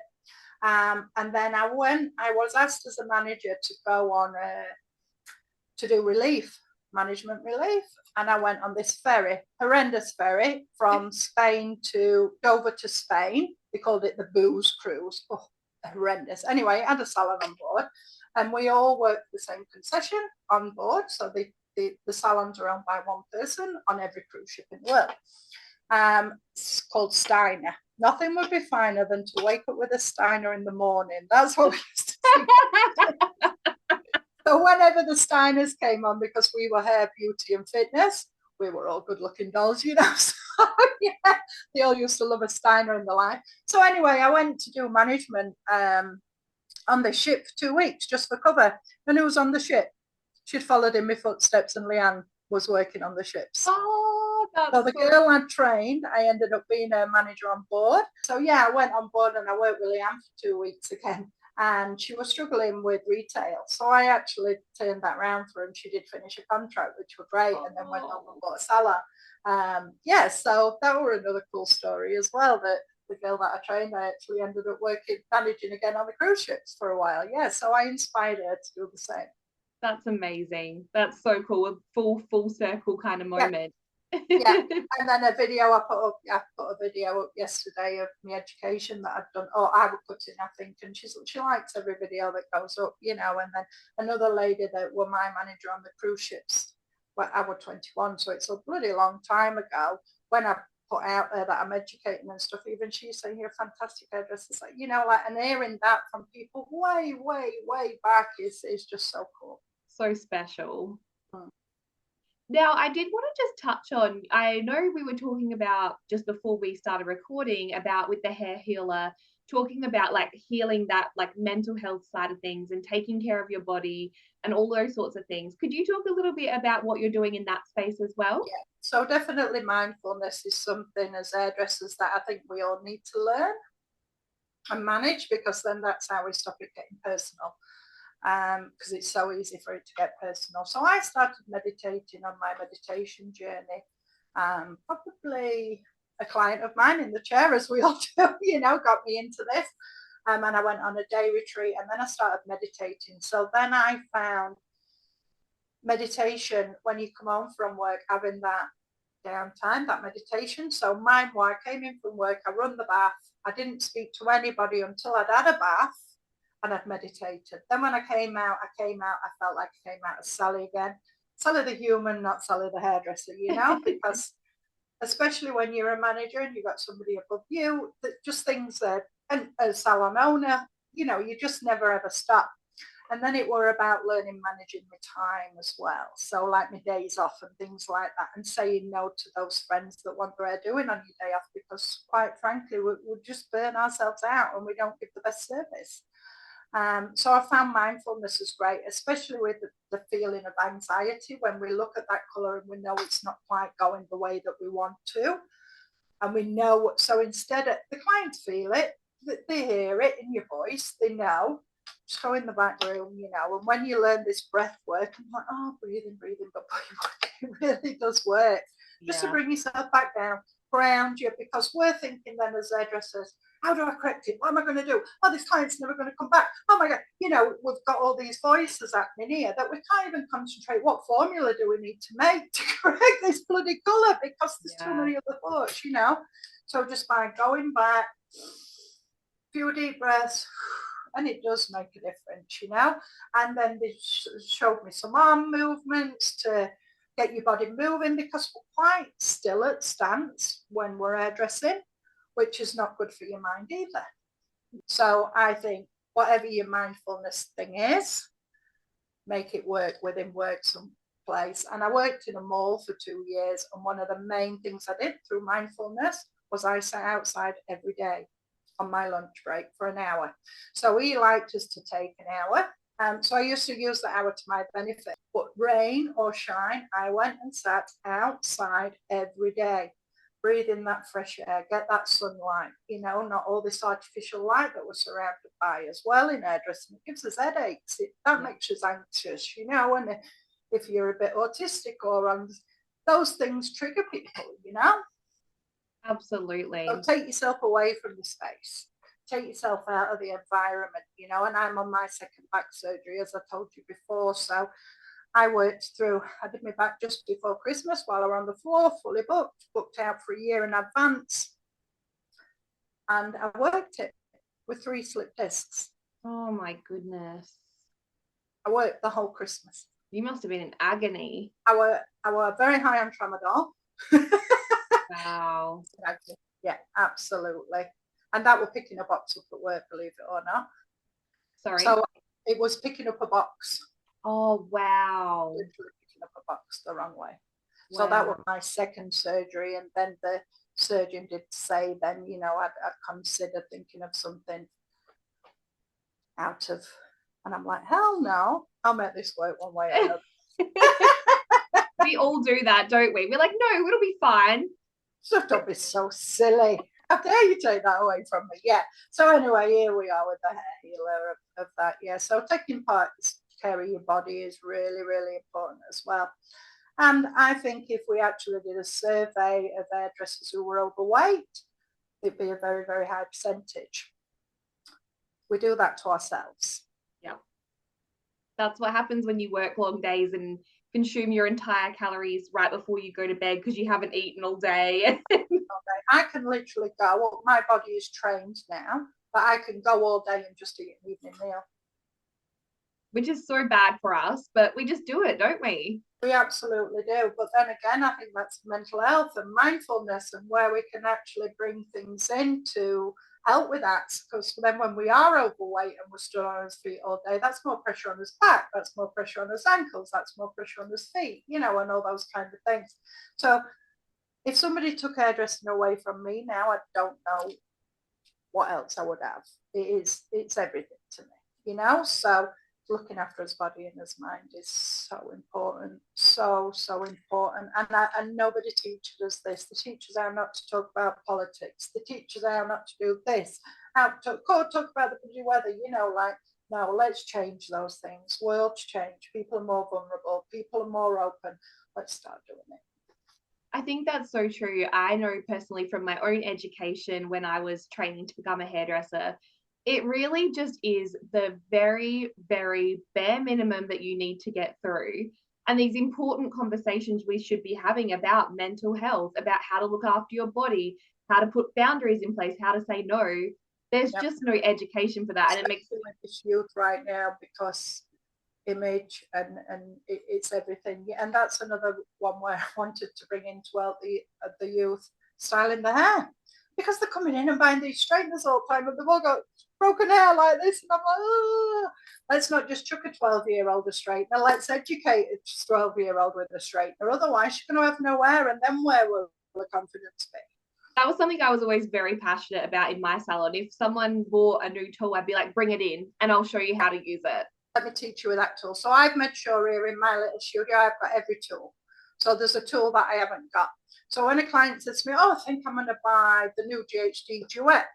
And then I was asked as a manager to go on to do management relief. And I went on this ferry, horrendous ferry, from Spain to Dover to Spain. They called it the booze cruise. Oh, horrendous. Anyway, I had a salon on board, and we all worked the same concession on board. So the salons are owned by one person on every cruise ship in the world. It's called Steiner. Nothing would be finer than to wake up with a Steiner in the morning. That's what we used to do. So whenever the Steiners came on, because we were hair, beauty and fitness, we were all good looking dolls, you know. So yeah, they all used to love a Steiner in the life. So anyway, I went to do management on the ship for 2 weeks just for cover. And who was on the ship? She'd followed in my footsteps, and Leanne was working on the ships. Oh, that's so the girl I'd trained, I ended up being a manager on board. So yeah, I went on board and I worked with Leanne for 2 weeks again. And she was struggling with retail. So I actually turned that around for her, and she did finish a contract, which was great, and then went on and bought a salon. Yeah, so that were another cool story as well, that the girl that I trained, I actually ended up managing again on the cruise ships for a while. Yeah, so I inspired her to do the same. That's amazing. That's so cool. A full circle kind of moment. Yeah. And then I put a video up yesterday of my education that I'd done. Oh, I would put in, I think, and she likes every video that goes up, you know. And then another lady that were my manager on the cruise ships, well, I was 21, so it's a bloody long time ago, when I put out there that I'm educating and stuff, even she's saying you're a fantastic hairdresser. Like, you know, like, and hearing that from people way back is just so cool. So special. Now, I did want to just touch on, I know we were talking about just before we started recording about with the hair healer, talking about like healing that like mental health side of things and taking care of your body and all those sorts of things. Could you talk a little bit about what you're doing in that space as well? Yeah. So definitely mindfulness is something as hairdressers that I think we all need to learn and manage, because then that's how we stop it getting personal, because it's so easy for it to get personal. So I started meditating on my meditation journey. Probably a client of mine in the chair, as we all do, got me into this. And I went on a day retreat, and then I started meditating. So then I found meditation when you come home from work, having that downtime, that meditation. So mine, I came in from work, I run the bath, I didn't speak to anybody until I'd had a bath and I'd meditated. Then when I came out, I felt like I came out as Sally again. Sally the human, not Sally the hairdresser, because especially when you're a manager and you've got somebody above you, that just things that, and a salon owner, you just never ever stop. And then it were about learning managing my time as well. So like my days off and things like that, and saying no to those friends that want their doing on your day off, because quite frankly, we'll just burn ourselves out and we don't give the best service. So I found mindfulness is great, especially with the feeling of anxiety when we look at that colour and we know it's not quite going the way that we want to. And we know, so instead of the clients feel it, they hear it in your voice, they know, just go in the back room, and when you learn this breath work, I'm like, oh, breathing, but it really does work. Just to bring yourself back down, ground you, because we're thinking then as hairdressers, how do I correct it? What am I going to do? Oh, this client's never going to come back. Oh my God, we've got all these voices happening here that we can't even concentrate. What formula do we need to make to correct this bloody colour? Because there's too many other thoughts, So just by going back, few deep breaths, and it does make a difference, And then they showed me some arm movements to get your body moving, because we're quite still at stance when we're hairdressing, which is not good for your mind either. So I think whatever your mindfulness thing is, make it work within work someplace. And I worked in a mall for 2 years, and one of the main things I did through mindfulness was I sat outside every day on my lunch break for an hour. So he liked us to take an hour. So I used to use the hour to my benefit. But rain or shine, I went and sat outside every day, breathing that fresh air, get that sunlight, not all this artificial light that we're surrounded by as well in hairdressing. It gives us headaches. That makes us anxious, and if you're a bit autistic or on those things trigger people, Absolutely. So take yourself away from the space. Take yourself out of the environment, and I'm on my second back surgery, as I told you before. So I did my back just before Christmas while I was on the floor, fully booked out for a year in advance. And I worked it with 3 slip discs. Oh my goodness. I worked the whole Christmas. You must have been in agony. I were very high on tramadol. Wow. Yeah, absolutely. And that was picking a box up at work, believe it or not. Sorry. So it was picking up a box. Oh, wow. Literally picking up a box the wrong way. Wow. So that was my second surgery. And then the surgeon did say then, I'd consider thinking of something out of, and I'm like, hell no, I'll make this work one way or another. We all do that, don't we? We're like, no, it'll be fine. So don't be so silly. How dare you take that away from me? Yeah. So anyway, here we are with the hair healer of that. Yeah. So taking care of your body is really, really important as well. And I think if we actually did a survey of hairdressers who were overweight, it'd be a very, very high percentage. We do that to ourselves. Yeah. That's what happens when you work long days and consume your entire calories right before you go to bed because you haven't eaten all day. I can literally go, well, my body is trained now, but I can go all day and just eat an evening meal. Which is so bad for us, but we just do it, don't we? We absolutely do. But then again, I think that's mental health and mindfulness and where we can actually bring things in to help with that. Because then when we are overweight and we're stood on our feet all day, that's more pressure on his back, that's more pressure on his ankles, that's more pressure on his feet, and all those kind of things. So if somebody took hairdressing away from me now, I don't know what else I would have. It's everything to me, you know. So looking after his body and his mind is so important, so important. And nobody teaches us this. The teachers are not to talk about politics. The teachers are not to do this. Out to talk about the bloody weather, you know, like, no, let's change those things. World's change. People are more vulnerable. People are more open. Let's start doing it. I think that's so true. I know personally from my own education when I was training to become a hairdresser, it really just is the very, very bare minimum that you need to get through. And these important conversations we should be having about mental health, about how to look after your body, how to put boundaries in place, how to say no. There's just no education for that. And it makes this youth right now, because image and it's everything. And that's another one where I wanted to bring into the youth, styling the hair, because they're coming in and buying these straighteners all the time and they've all got broken hair like this, and I'm like, oh, let's not just chuck a 12-year-old a straightener, let's educate a 12-year-old with a straightener, otherwise you're going to have no hair, and then where will the confidence be? That was something I was always very passionate about in my salon. If someone bought a new tool, I'd be like, bring it in and I'll show you how to use it. Let me teach you with that tool. So I've made sure here in my little studio I've got every tool. So there's a tool that I haven't got. So when a client says to me, oh, I think I'm going to buy the new GHD Duet,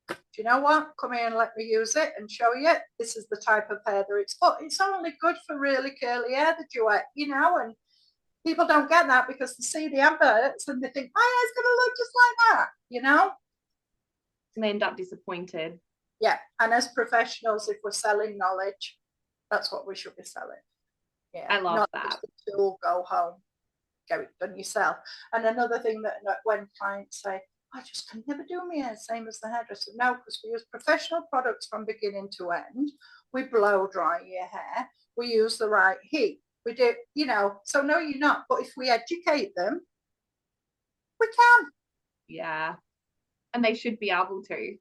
do you know what? Come here and let me use it and show you. This is the type of hair that it's for. It's only good for really curly hair, the Duet, you know, and people don't get that because they see the adverts and they think, my hair's going to look just like that, you know? And they end up disappointed. Yeah, and as professionals, if we're selling knowledge, that's what we should be selling. Yeah, I love that. Just a tool, go home, get it done yourself. And another thing that when clients say, I just can never do my hair, same as the hairdresser. No, because we use professional products from beginning to end. We blow dry your hair. We use the right heat. We do, you know, so no, you're not. But if we educate them, we can. Yeah. And they should be able to.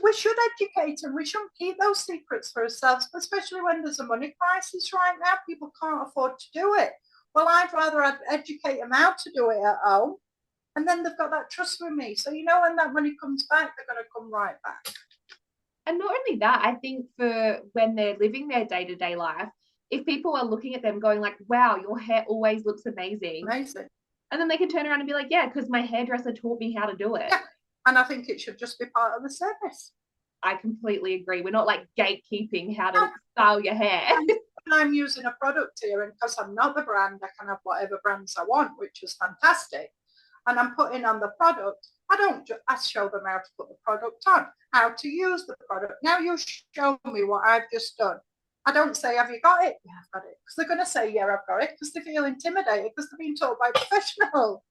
We should educate them. We shouldn't keep those secrets for ourselves, especially when there's a money crisis right now. People can't afford to do it. Well, I'd rather educate them how to do it at home, and then they've got that trust with me. So, you know, when that money comes back, they're going to come right back. And not only that, I think for when they're living their day-to-day life, if people are looking at them going like, wow, your hair always looks amazing. Amazing. And then they can turn around and be like, yeah, because my hairdresser taught me how to do it. Yeah. And I think it should just be part of the service. I completely agree. We're not like gatekeeping how to style your hair. I'm using a product here, and because I'm not the brand, I can have whatever brands I want, which is fantastic. And I'm putting on the product. I show them how to put the product on, how to use the product. Now you show me what I've just done. I don't say, have you got it? Yeah, I've got it. Because they're going to say, yeah, I've got it, because they feel intimidated because they're being told by a professional.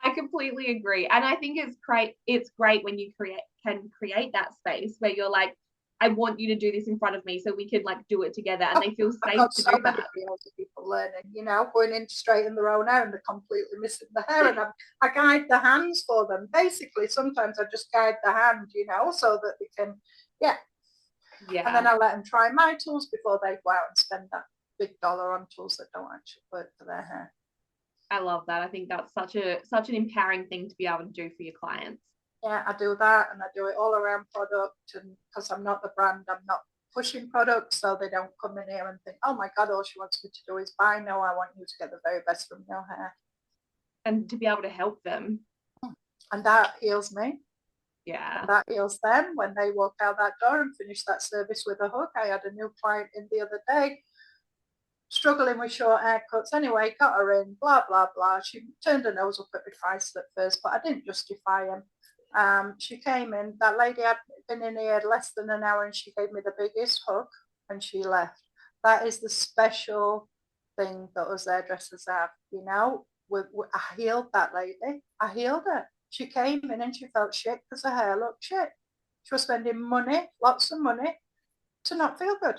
I completely agree. And I think it's great when you can create that space where you're like, I want you to do this in front of me so we can like do it together, and they feel safe to do that. People learning, you know, going in to straighten their own hair and they're completely missing the hair, and I guide the hands for them. Basically, sometimes I just guide the hand, you know, so that they can, yeah. And then I let them try my tools before they go out and spend that big dollar on tools that don't actually work for their hair. I love that. I think that's such an empowering thing to be able to do for your clients. Yeah, I do that, and I do it all around product, and because I'm not the brand, I'm not pushing products, so they don't come in here and think, oh my God, all she wants me to do is buy. No, I want you to get the very best from your hair. And to be able to help them. And that heals me. Yeah. And that heals them when they walk out that door and finish that service with a hug. I had a new client in the other day, struggling with short haircuts. Anyway, got her in, blah, blah, blah. She turned her nose up at my price at first, but I didn't justify him. She came in, that lady had been in here less than an hour, and she gave me the biggest hug and she left. That is the special thing that us hairdressers have, you know. I healed that lady. I healed her. She came in and she felt shit because her hair looked shit. She was spending money, lots of money, to not feel good.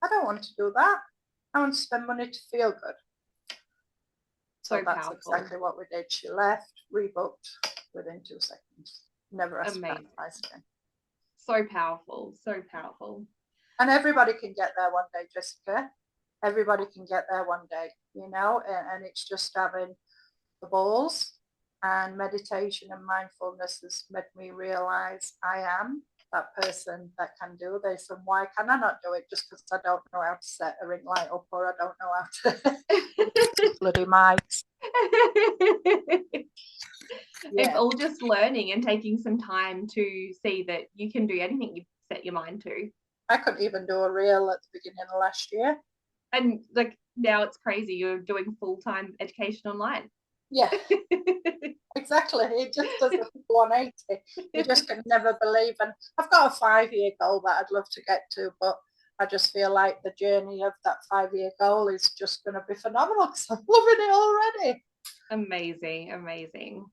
I don't want to do that. I want to spend money to feel good. So that's exactly what we did. She left, rebooked within 2 seconds. Never asked for that price again. So powerful, so powerful. And everybody can get there one day, Jessica. Everybody can get there one day, you know, and it's just having the balls And meditation and mindfulness has made me realize I am that person that can do this. And why can I not do it? Just because I don't know how to set a ring light up, or I don't know how to bloody mics. It's all just learning and taking some time to see that you can do anything you set your mind to. I couldn't even do a reel at the beginning of last year. And like now it's crazy. You're doing full-time education online. Yeah, exactly. It just does a 180. You just can never believe. And I've got a 5-year goal that I'd love to get to, but I just feel like the journey of that 5-year goal is just going to be phenomenal because I'm loving it already. Amazing, amazing.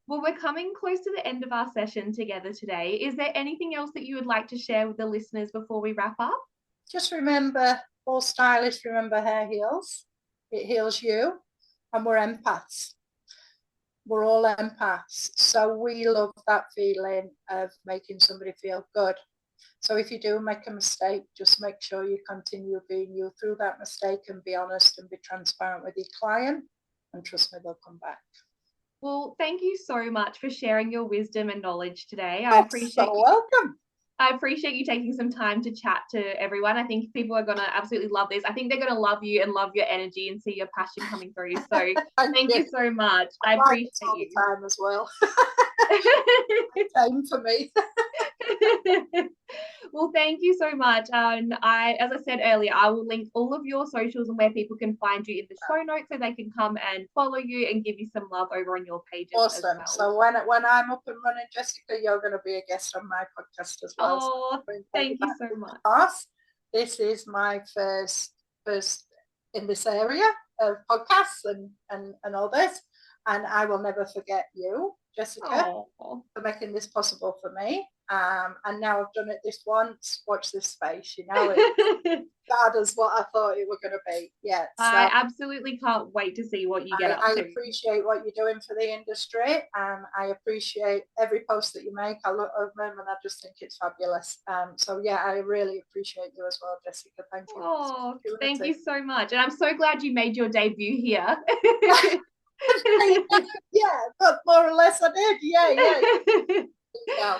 Well, we're coming close to the end of our session together today. Is there anything else that you would like to share with the listeners before we wrap up? Just remember, all stylists remember hair heals. It heals you, and we're empaths. We're all empaths. So we love that feeling of making somebody feel good. So if you do make a mistake, just make sure you continue being you through that mistake and be honest and be transparent with your client. And trust me, they'll come back. Well, thank you so much for sharing your wisdom and knowledge today. Welcome. I appreciate you taking some time to chat to everyone. I think people are going to absolutely love this. I think they're going to love you and love your energy and see your passion coming through. So thank you so much. I appreciate you. Time as well. Time for me. Well, thank you so much. And as I said earlier, I will link all of your socials and where people can find you in the show notes so they can come and follow you and give you some love over on your pages. Awesome. As So well. when I'm up and running, Jessica, you're going to be a guest on my podcast as well. Oh, so thank you so much. This is my first in this area of podcasts and all this. And I will never forget you, Jessica, for making this possible for me. And now I've done it this once. Watch this space, it's bad as what I thought it were going to be. Yeah, so I absolutely can't wait to see what you get up to. I appreciate what you're doing for the industry, and I appreciate every post that you make. I look over them and I just think it's fabulous. So yeah, I really appreciate you as well, Jessica. Thank you. Oh, thank you so much, and I'm so glad you made your debut here. Yeah, but more or less I did. Yeah.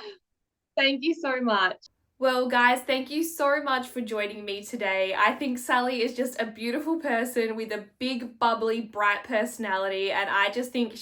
Thank you so much. Well, guys, thank you so much for joining me today. I think Sally is just a beautiful person with a big, bubbly, bright personality, and I just think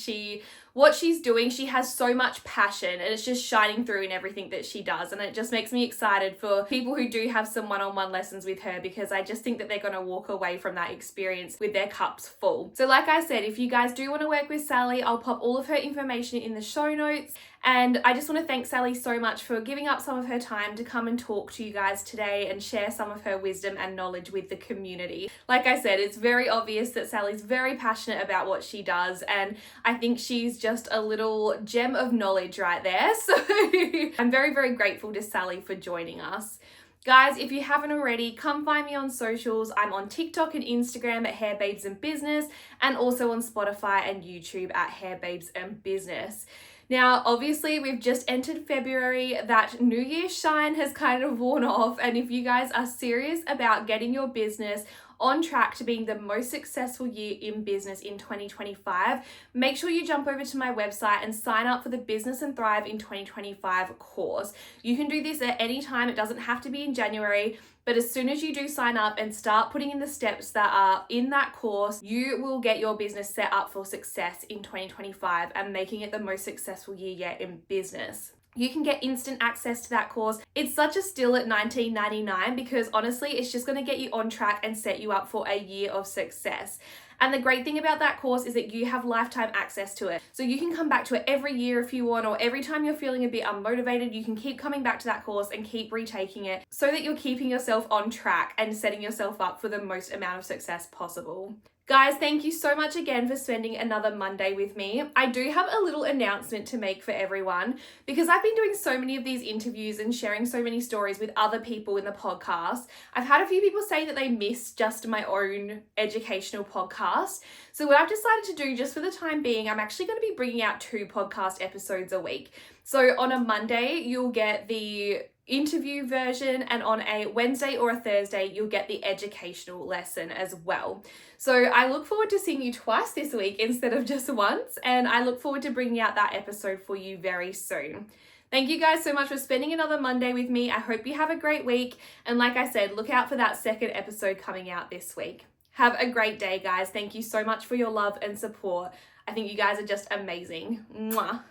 what she's doing, she has so much passion and it's just shining through in everything that she does, and it just makes me excited for people who do have some one-on-one lessons with her, because I just think that they're going to walk away from that experience with their cups full. So like I said, if you guys do want to work with Sally, I'll pop all of her information in the show notes. And I just want to thank Sally so much for giving up some of her time to come and talk to you guys today and share some of her wisdom and knowledge with the community. Like I said, it's very obvious that Sally's very passionate about what she does, and I think she's just a little gem of knowledge right there. So I'm very, very grateful to Sally for joining us. Guys, if you haven't already, come find me on socials. I'm on TikTok and Instagram at Hair Babes and Business, and also on Spotify and YouTube at Hair Babes and Business. Now, obviously, we've just entered February. That New Year's shine has kind of worn off. And if you guys are serious about getting your business on track to being the most successful year in business in 2025, make sure you jump over to my website and sign up for the Business and Thrive in 2025 course. You can do this at any time. It doesn't have to be in January. But as soon as you do sign up and start putting in the steps that are in that course, you will get your business set up for success in 2025 and making it the most successful year yet in business. You can get instant access to that course. It's such a steal at $19.99 because honestly, it's just going to get you on track and set you up for a year of success. And the great thing about that course is that you have lifetime access to it. So you can come back to it every year if you want, or every time you're feeling a bit unmotivated, you can keep coming back to that course and keep retaking it so that you're keeping yourself on track and setting yourself up for the most amount of success possible. Guys, thank you so much again for spending another Monday with me. I do have a little announcement to make for everyone because I've been doing so many of these interviews and sharing so many stories with other people in the podcast. I've had a few people say that they miss just my own educational podcast. So what I've decided to do just for the time being, I'm actually going to be bringing out 2 podcast episodes a week. So on a Monday, you'll get the interview version, and on a Wednesday or a Thursday you'll get the educational lesson as well. So I look forward to seeing you twice this week instead of just once, and I look forward to bringing out that episode for you very soon. Thank you guys so much for spending another Monday with me. I hope you have a great week, and like I said, look out for that second episode coming out this week. Have a great day, guys. Thank you so much for your love and support. I think you guys are just amazing. Mwah.